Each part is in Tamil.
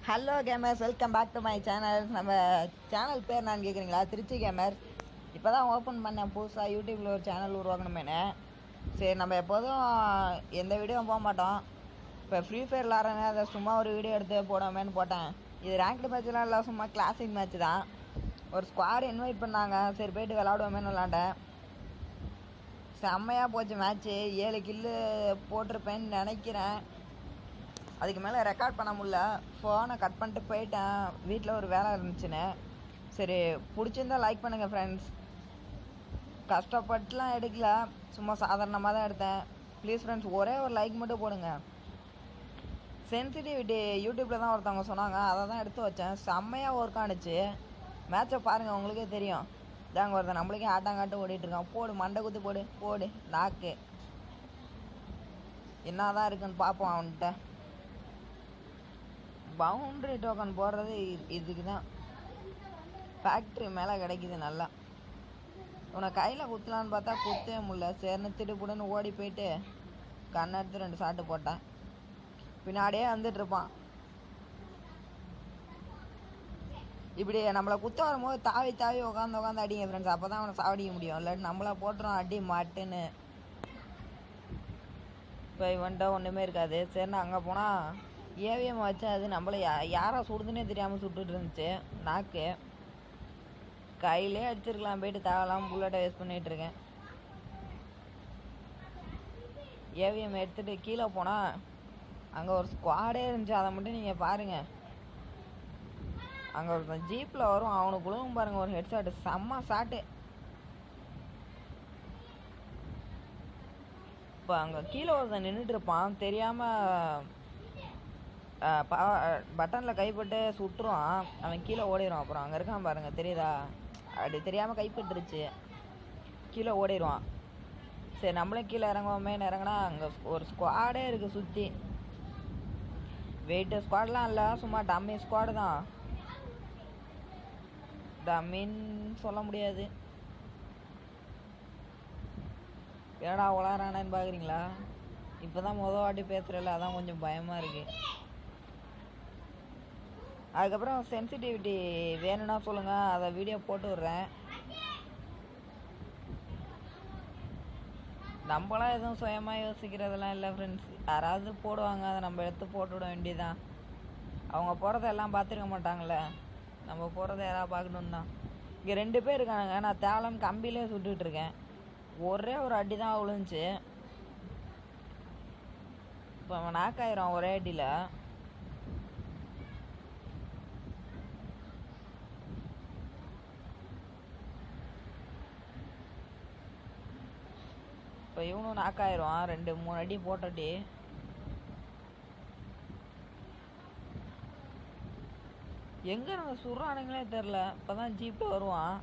Hello gamers, welcome back to my channel. நம்ம சேனல் பேர் நான் கேட்குறீங்களா? திருச்சி கேமர்ஸ். இப்போ தான் ஓப்பன் பண்ணேன் புதுசாக யூடியூப்பில் ஒரு சேனல் உருவாக்கணுமேனு. சரி, நம்ம எப்போதும் எந்த வீடியோவும் போக மாட்டோம். இப்போ ஃப்ரீ ஃபயர் விளாட்றேன்னு அதை சும்மா ஒரு வீடியோ எடுத்து போடாமேன்னு போட்டேன். இது ரேங்க்டு மேட்ச்லாம் இல்லை, சும்மா கிளாசிக் மேட்ச் தான். ஒரு ஸ்குவாட் இன்வைட் பண்ணாங்க, சரி போய்ட்டு விளாடுவோமேனு விளாண்டேன். செம்மையாக போச்சு மேட்ச்சு. 7 கில்லு போட்டிருப்பேன்னு நினைக்கிறேன். அதுக்கு மேலே ரெக்கார்ட் பண்ண முடியல, ஃபோனை கட் பண்ணிட்டு போயிட்டேன். வீட்டில் ஒரு வேலை இருந்துச்சுன்னு. சரி, பிடிச்சிருந்தா லைக் பண்ணுங்கள் ஃப்ரெண்ட்ஸ். கஷ்டப்பட்டுலாம் எடுக்கல, சும்மா சாதாரணமாக தான் எடுத்தேன். ப்ளீஸ் ஃப்ரெண்ட்ஸ், ஒரே ஒரு லைக் மட்டும் போடுங்க. சென்சிட்டிவிட்டி யூடியூப்பில் தான் ஒருத்தவங்க சொன்னாங்க, அதை தான் எடுத்து வச்சேன். செம்மையாக ஒர்க் ஆனிச்சு. மேட்சை பாருங்கள், உங்களுக்கே தெரியும். இதாங்க ஒருத்தன் நம்மளுக்கே ஆட்டாங்காட்டு ஓடிட்டுருக்கான். போடு, மண்டை குத்து போடு, போடு நாக்கு. என்ன தான் இருக்குன்னு பார்ப்போம் அவன்கிட்ட. பவுண்ட்ரி டோக்கன் போடுறது இதுக்கு தான். ஃபேக்ட்ரி மேலே கிடைக்கிது நல்லா. உன்னை கையில் குத்தலான்னு பார்த்தா குத்தவே முடியல. சரின்னு திடுப்புடுன்னு ஓடி போயிட்டு கண்ணை எடுத்து 2 ஷாட்டு போட்டேன். பின்னாடியே வந்துட்டுருப்பான். இப்படி நம்மளை குத்த வரும்போது தாவி தாவி உட்காந்து அடிங்க ஃப்ரெண்ட்ஸ். அப்போ தான் அவனை சாவடிக்க முடியும். இல்லாட்டி நம்மளை போட்டுறோம் அடி மாட்டுன்னு. இப்போ இவன்ட்ட ஒன்றுமே இருக்காது. சரின்னு அங்கே போனால் ஏவிஎம் வச்சு அது நம்மளை யாரா சுடுதுன்னே தெரியாமல் சுட்டுட்டு இருந்துச்சு. நாக்கு கையிலே அடிச்சிருக்கலாம். போயிட்டு தேவலாம் புல்லட்டை வேஸ்ட் பண்ணிகிட்ருக்கேன். ஏவிஎம் எடுத்துகிட்டு கீழே போனால் அங்கே ஒரு ஸ்குவாடே இருந்துச்சு. அதை மட்டும் நீங்கள் பாருங்கள். அங்கே ஒரு ஜீப்பில் வரும், அவனுக்குள்ளும் பாருங்கள் ஒரு ஹெட் ஷாட்டு, செம்ம ஷாட்டு. இப்போ அங்கே கீழே ஒருத்தன் நின்றுட்டு இருப்பான், தெரியாமல் பட்டனில் கைப்பட்டு சுட்டுருவான். அவன் கீழே ஓடிடுவான். அப்புறம் அங்கே இருக்கான் பாருங்கள், தெரியுதா? அப்படி தெரியாமல் கைப்பட்டுருச்சு, கீழே ஓடிடுவான். சரி, நம்மளும் கீழே இறங்குவோமேன்னு இறங்கினா அங்கே ஒரு ஸ்குவாடே இருக்குது சுற்றி. வெயிட்டு ஸ்குவாட்லாம் இல்லை, சும்மா டம்மி ஸ்குவாடு தான். டம்மின்னு சொல்ல முடியாது. ஏடா உளறானேன்னு பார்க்குறீங்களா? இப்போ தான் வாட்டி பேசுகிறல, அதான் கொஞ்சம் பயமாக இருக்குது. அதுக்கப்புறம் சென்சிட்டிவிட்டி வேணும்னா சொல்லுங்கள், அதை வீடியோ போட்டு விட்றேன். நம்மளாம் எதுவும் சுயமாக யோசிக்கிறதெல்லாம் இல்லை ஃப்ரெண்ட்ஸ். யாராவது போடுவாங்க, அதை நம்ம எடுத்து போட்டுவிட வேண்டியதான். அவங்க போகிறத எல்லாம் பார்த்துருக்க மாட்டாங்களே, நம்ம போகிறத யாராவது பார்க்கணுன்னா. இங்கே 2 பேர் இருக்கானுங்க. நான் தேவலம் கம்பியிலே சுட்டுட்ருக்கேன். ஒரே ஒரு அடி தான் விழுந்துச்சு. இப்போ அவன் நாக்காயிரும் ஒரே அடியில். இப்போ இவனும் நாக்காயிரும். 2-3 அடி போட்டடி. எங்கே நம்ம சுடுறானுங்களே தெரில. இப்போ தான் ஜீப்பில் வருவான்.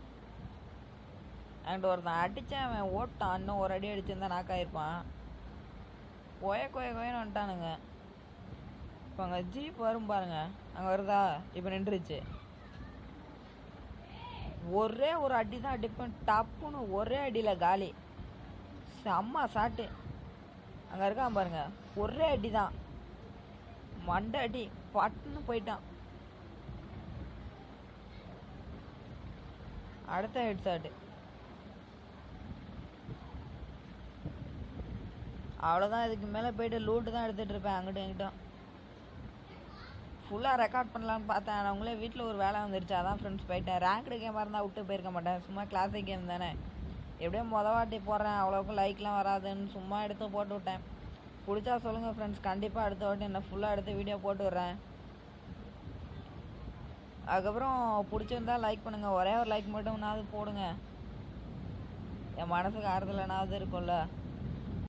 அண்ட் ஒருத்தன் அடித்தேன், அவன் ஓட்டான். இன்னும் ஒரு அடி அடிச்சிருந்தா நாக்காயிருப்பான். கோயன்னு வந்துட்டானுங்க. இப்போ அங்கே ஜீப் வரும் பாருங்க, அங்கே வருதா? இப்போ நின்றுச்சு. ஒரே ஒரு அடி தான் அடிப்பேன், டப்புன்னு ஒரே அடியில் காலி. செம்ம ஷாட்டு. அங்கே இருக்கான் பாருங்க, ஒரே அடி தான், மண்டை அடி, பட்டுன்னு போயிட்டான். அடுத்த ஹெட் ஷாட்டு. அவ்வளோதான். இதுக்கு மேலே போய்ட்டு லூட்டு தான் எடுத்துகிட்டு இருப்பேன் அங்கிட்டும் எங்கிட்டும். ஃபுல்லாக ரெக்கார்ட் பண்ணலான்னு பார்த்தேன். அவங்களே வீட்டில் ஒரு வேலை வந்துருச்சு, அதான் ஃப்ரெண்ட்ஸ் போயிட்டேன். ரேங்க்டு கேமாக இருந்தால் விட்டு போயிருக்க மாட்டேன். சும்மா கிளாசிக் கேம் தானே, எப்படியும் வாட்டி போடுறேன். அவ்வளோக்கும் லைக்லாம் வராதுன்னு சும்மா எடுத்து போட்டு விட்டேன். பிடிச்சா சொல்லுங்கள் ஃப்ரெண்ட்ஸ், கண்டிப்பாக அடுத்த வாட்டி என்ன ஃபுல்லாக எடுத்து வீடியோ போட்டு விட்றேன். அதுக்கப்புறம் பிடிச்சிருந்தா லைக் பண்ணுங்கள். ஒரே ஒரு லைக் மட்டும்னாவது போடுங்க, என் மனசுக்கு ஆறுதலைனாவது இருக்கும்ல.